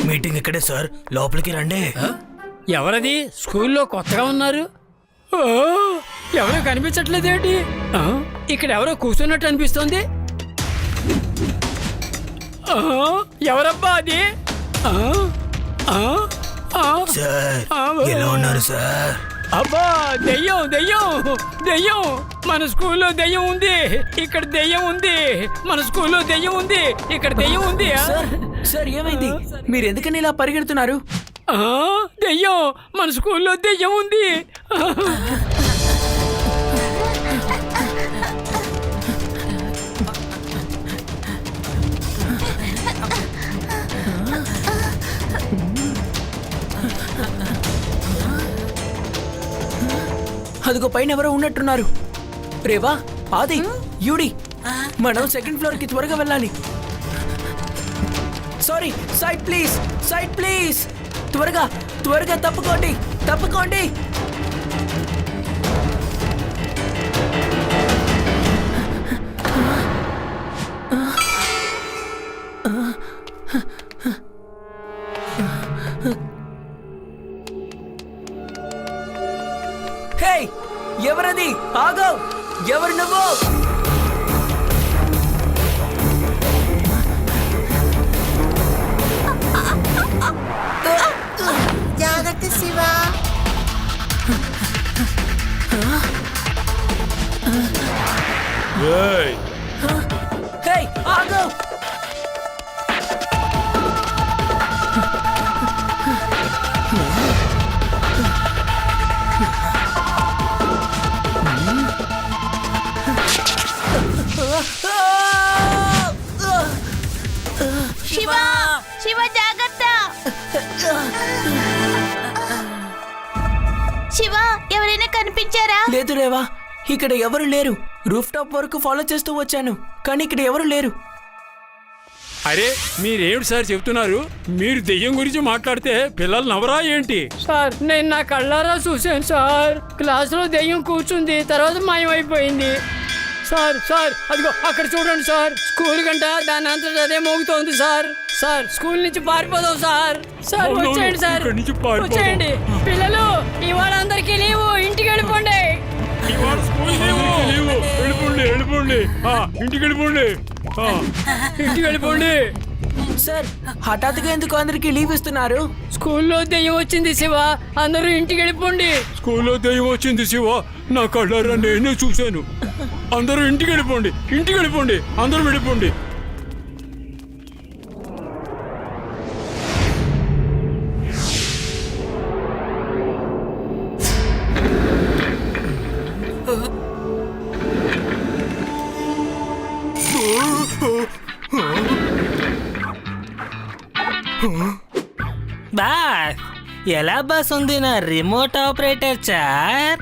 Meeting ఇక్కడే sir, లోపలికి రండి. ఎవరది? స్కూల్లో కొత్తగా ఉన్నారు. ఓ, ఎవరో కనిపించట్లేదేంటి? ఇక్కడ ఎవరో కూర్చున్నట్టు అనిపిస్తోంది. ఎవరబ్బా అది? సార్ ఎలా ఉన్నారు సార్? అబ్బా, దెయ్యం దెయ్యం దెయ్యం! మన స్కూల్లో దెయ్యం ఉంది, ఇక్కడ దెయ్యం ఉంది. మన స్కూల్లో దెయ్యం ఉంది, ఇక్కడ దెయ్యం ఉంది. సార్ ఏమైంది? మీరు ఎందుకని ఇలా పరిగెడుతున్నారు? దెయ్యం! మన స్కూల్లో దెయ్యం ఉంది. అదిగో పైన ఎవరో ఉన్నట్టున్నారు. రేవా, ఆది, యూడి, మనం సెకండ్ ఫ్లోర్ కి త్వరగా వెళ్ళాలి. Sorry, side please, side please. త్వరగా త్వరగా తప్పుకోండి, తప్పుకోండి. హే, ఎవరది? ఆగో, ఎవరు నువ్వు? జాగ్రత్త శివ. హే, ఆగో. శివ, శివ జాగ్రత్త. శివ, ఎవరైనా కనిపించారా? లేదు రేవా, ఇక్కడ ఎవరు లేరు. రూఫ్ టాప్ వరకు ఫాలో చేస్తూ వచ్చాను, కానీ ఇక్కడ ఎవరు లేరు. అరే, మీరేమిటి సార్ చెప్తున్నారు? మీరు దెయ్యం గురించి మాట్లాడితే పిల్లలు నవరా ఏంటి? సార్, నేను నా కళ్ళారా చూశాను సార్. క్లాసులో దెయ్యం కూర్చుంది, తర్వాత మాయమైపోయింది. సార్ సార్, అదిగో అక్కడ చూడండి సార్. స్కూల్ గంట దాని అంతటా అదే మోగుతోంది సార్. సార్, స్కూల్ నుంచి పారిపోదాం సార్. సార్ వచ్చేయండి సార్, వచ్చేయండి. పిల్లలు, ఇవాళ అందరికీ లీవు, ఇంటికి వెళ్ళిపోండి. ఇంటికి వెళ్ళిపోండి. సార్, హఠాత్తుగా ఎందుకు అందరికి లీవ్ ఇస్తున్నారు? స్కూల్లో దెయ్యం వచ్చింది శివ, అందరూ ఇంటికి వెళ్ళిపోండి. స్కూల్లో దెయ్యం వచ్చింది శివ, నా కళ్ళారా నేనే చూశాను. అందరూ ఇంటికి వెళ్ళిపోండి, ఇంటికి వెళ్ళిపోండి, అందరూ వెళ్ళిపోండి. బాస్, ఎలా బాస్ ఉంది నా రిమోట్ ఆపరేటర్ సార్?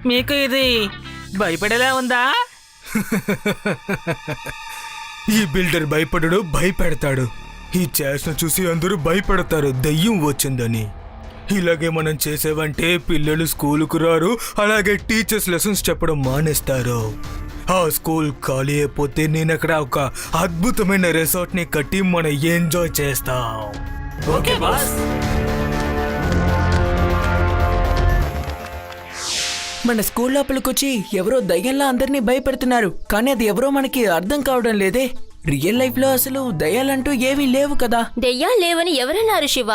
మీకు ఇది భయపడేలా ఉందా? ఈ బిల్డర్ భయపడడు, భయపెడతాడు. ఈ చేసిన చూసి అందరూ భయపడతారు దయ్యం వచ్చిందని. ఇలాగే మనం చేసేవంటే పిల్లలు స్కూలుకు రారు, అలాగే టీచర్స్ లెసన్స్ చెప్పడం మానేస్తారు. ఆ స్కూల్ ఖాళీ అయిపోతే నేను అక్కడ ఒక అద్భుతమైన రిసార్ట్ ని కట్టి మనం ఎంజాయ్ చేస్తాం. Okay boss. మన స్కూల్ లోపలికొచ్చి ఎవరో దయ్యంలా అందరినీ భయపెడుతున్నారు, కానీ అది ఎవరో మనకి అర్థం కావడం లేదే. రియల్ లైఫ్ లో అసలు దయ్యాలంటూ ఏమీ లేవు కదా. దెయ్యాలు లేవని ఎవరన్నారు శివ?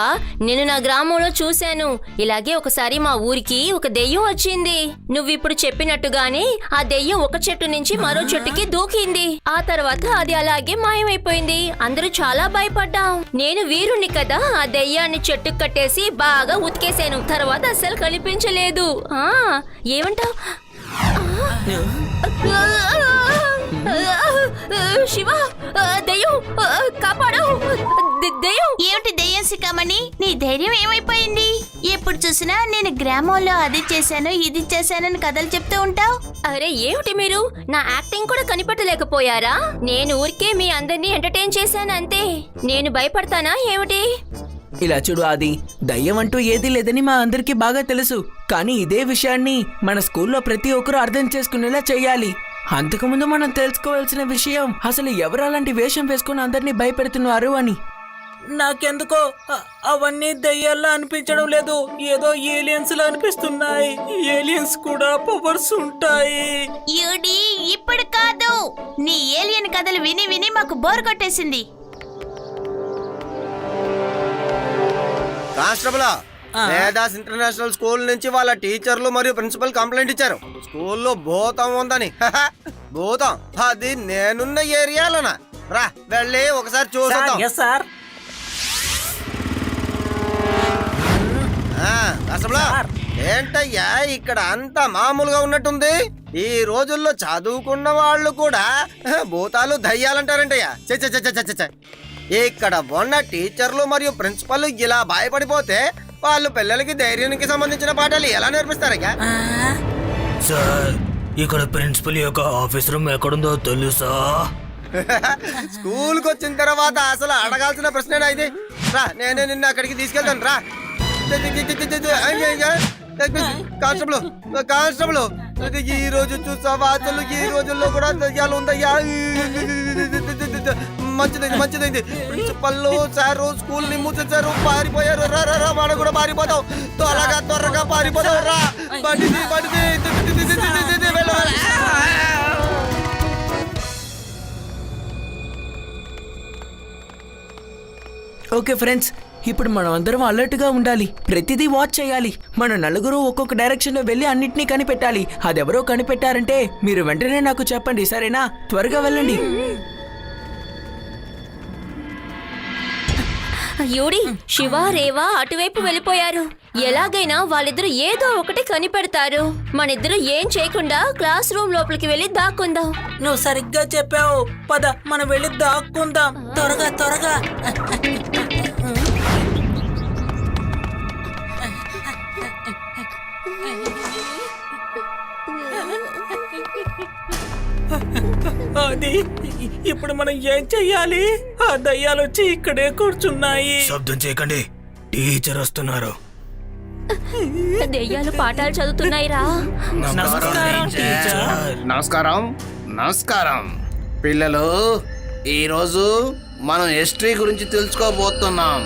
నేను నా గ్రామంలో చూశాను. ఇలాగే ఒకసారి మా ఊరికి ఒక దెయ్యం వచ్చింది. నువ్విప్పుడు చెప్పినట్టుగానే ఆ దెయ్యం ఒక చెట్టు నుంచి మరో చెట్టుకి దూకింది. ఆ తర్వాత అది అలాగే మాయమైపోయింది. అందరూ చాలా భయపడ్డాం. నేను వీరుణ్ణి కదా, ఆ దెయ్యాన్ని చెట్టుకు కట్టేసి బాగా ఉతికేశాను. తర్వాత అస్సలు కనిపించలేదు. ఏమంటావ్? శివ, దెయ్యం కాపాడు, దెయ్యం. ఏమిటి దెయ్యం శిఖామణి? నీ ధైర్యం ఏమైపోయింది? ఎప్పుడు చూసినా నేను గ్రామంలో అది చేశాను, ఇది చేశానని కథలు చెప్తూ ఉంటావు. అరే ఏమిటి మీరు? నా యాక్టింగ్ కూడా కనిపెట్టలేకపోయారా? నేను ఊరికే మీ అందరినీ ఎంటర్టైన్ చేశాను అంతే. నేను భయపడతానా ఏమిటి? ఇలా చూడు ఆది, దయ్యం అంటూ ఏదీ లేదని మా అందరికీ బాగా తెలుసు. కానీ ఇదే విషయాన్ని మన స్కూల్లో ప్రతి ఒక్కరూ అర్థం చేసుకునేలా చెయ్యాలి. అంతకుముందు మనం తెలుసుకోవాల్సిన విషయం అసలు ఎవరు అలాంటి వేషం వేసుకుని అందరినీ భయపెడుతున్నారు అని. నాకెందుకో అవన్నీ దయ్యాల్లా అనిపించడం లేదు, ఏదో ఏలియన్స్ లా అనిపిస్తున్నాయి. ఏలియన్స్ కూడా పవర్స్ ఉంటాయి. యూడి ఇప్పుడు కాదు, నీ ఏలియన్ కథలు విని విని మాకు బోర్ కొట్టేసింది. కానిస్టేబుల్, వేదాస్ ఇంటర్నేషనల్ స్కూల్ నుంచి వాళ్ళ టీచర్లు మరియు ప్రిన్సిపల్ కంప్లైంట్ ఇచ్చారు. స్కూల్లో భూతం ఉందని. భూతం అది నేనున్న ఏరియాలోనా? రా వెళ్ళి ఒకసారి చూసేద్దాం. సార్ కానిస్టేబుల్, ఏంటయ్యా ఇక్కడ అంతా మామూలుగా ఉన్నట్టుంది? ఈ రోజుల్లో చదువుకున్న వాళ్ళు కూడా భూతాలు దయ్యాలంటారంటయ్యా. ఇక్కడ ఉన్న టీచర్లు మరియు ప్రిన్సిపల్ ఇలా భయపడిపోతే వాళ్ళు పిల్లలకి ధైర్యానికి సంబంధించిన పాఠాలు ఎలా నేర్పిస్తారయ్యా? సార్, ఇక్కడ ప్రిన్సిపల్ యొక్క ఆఫీస్ రూమ్ ఎక్కడుందో తెలుసా? స్కూల్కి వచ్చిన తర్వాత అసలు అడగాల్సిన ప్రశ్న ఇది. రా నేనే నిన్ను అక్కడికి తీసుకెళ్తాను. రా కానిస్టేబుల్, కానిస్టేబుల్, ఈ రోజు చూసావా? అసలు ఈ రోజుల్లో కూడా దయ్యాలు ఉందయ్యా. మంచిదైంది. ప్రిన్సిపల్ సారు స్కూల్ ని మూసేశారు, పారిపోయారు. రా మనం కూడా పారిపోతాం. త్వరగా పారిపోతాం. రా బండిది ఓకే ఫ్రెండ్స్, ఇప్పుడు మనం అందరం అలర్ట్ గా ఉండాలి. ప్రతిదీ వాచ్ చేయాలి. మన నలుగురు ఒక్కొక్క డైరెక్షన్ లో వెళ్ళి అన్నిటినీ కనిపెట్టాలి. అదెవరో కనిపెట్టారంటే మీరు వెంటనే నాకు చెప్పండి, సరేనా? త్వరగా వెళ్ళండి. యూడి, శివ, రేవా అటువైపు వెళ్ళిపోయారు. ఎలాగైనా వాళ్ళిద్దరూ ఏదో ఒకటి కనిపెడతారు. మనిద్దరు ఏం చేయకుండా క్లాస్ రూమ్ లోపలికి వెళ్ళి దాక్కుందాం. నువ్వు సరిగ్గా చెప్పావు. పద మనం వెళ్ళి దాక్కుందాం. త్వరగా అది ఇప్పుడు మనం ఏం చెయ్యాలి? ఆ దయ్యాలు వచ్చి ఇక్కడే కూర్చున్నాయి. శబ్దం చేయకండి, టీచర్ వస్తున్నారు. దెయ్యాలు పాఠాలు చదువుతున్నాయిరా. నమస్కారం పిల్లలు. ఈరోజు మనం హిస్టరీ గురించి తెలుసుకోబోతున్నాం.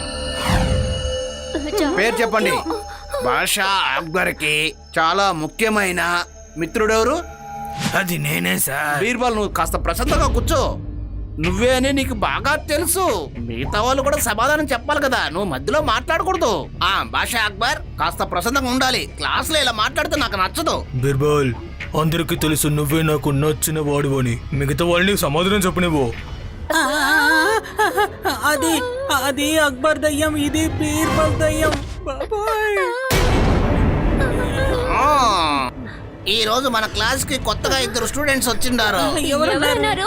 పేరు చెప్పండి. బాషా అక్బర్కి చాలా ముఖ్యమైన మిత్రుడెవరు? అది నేనే సార్. బీర్బల్, నువ్వు కాస్త ప్రశాంతంగా కూర్చో. నువ్వే అని నీకు బాగా తెలుసు. మిగతా వాళ్ళు కూడా సమాధానం చెప్పాలి కదా, నువ్వు మధ్యలో మాట్లాడకూడదు. బాషా అక్బర్, కాస్త ప్రశాంతంగా ఉండాలి. క్లాస్ లో ఇలా మాట్లాడితే నాకు నచ్చదు. బీర్బల్, అందరికీ తెలుసు నువ్వే నాకు నచ్చిన వాడు అని. మిగతా వాళ్ళని సమాధానం చెప్పనివ్వు. అది అక్బర్ దయ్యం, ఇది బీర్బల్ దయ్యం. బాబాయ్, ఈ రోజు మన క్లాస్ కి కొత్తగా 2 స్టూడెంట్స్ వచ్చిండారు. ఎవరన్నారు?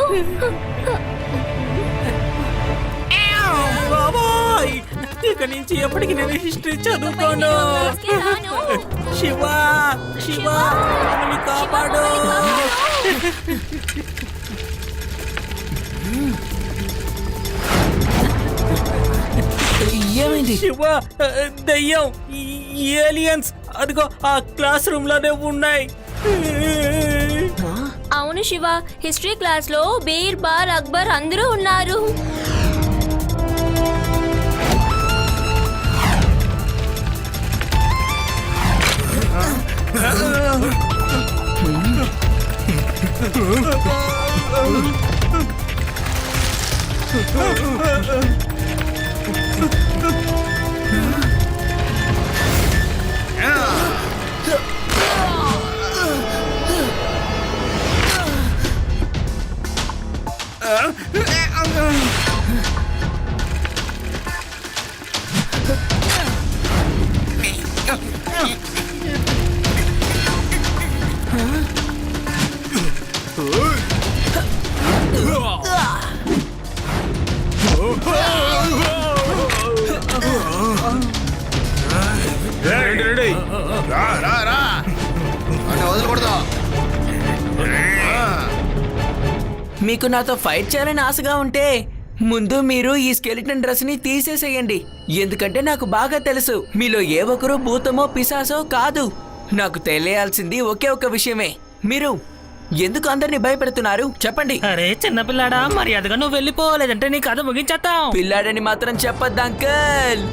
బాబాయ్, ఇక నుంచి ఎప్పటికి నేను హిస్టరీ చదువుకోను. శివ మమ్మల్ని కాపాడు. ఏమైంది? శివ, దయ్యం, ఏలియన్స్ అదిగో ఆ క్లాస్ రూమ్ లోనే ఉన్నాయి. అవును శివ, హిస్టరీ క్లాస్ లో బీర్బల్, అక్బర్ అందరూ ఉన్నారు. వదలకూడదు. మీకు నాతో ఫైట్ చేయాలని ఆశగా ఉంటే ముందు మీరు ఈ స్కెలిటన్ డ్రెస్ ని తీసేసేయండి. ఎందుకంటే నాకు బాగా తెలుసు మీలో ఏ ఒక్కరూ భూతమో పిశాసో కాదు. నాకు తెలియాల్సింది ఒకే ఒక విషయమే. మీరు ఎందుకు అందరినీ భయపెడుతున్నారు చెప్పండి. అరే చిన్నపిల్లాడా మర్యాదగా నువ్వు వెళ్ళిపో, లేదంటే నీ కథ ముగించేస్తాం. పిల్లాడని మాత్రం చెప్పొద్దు అంకల్.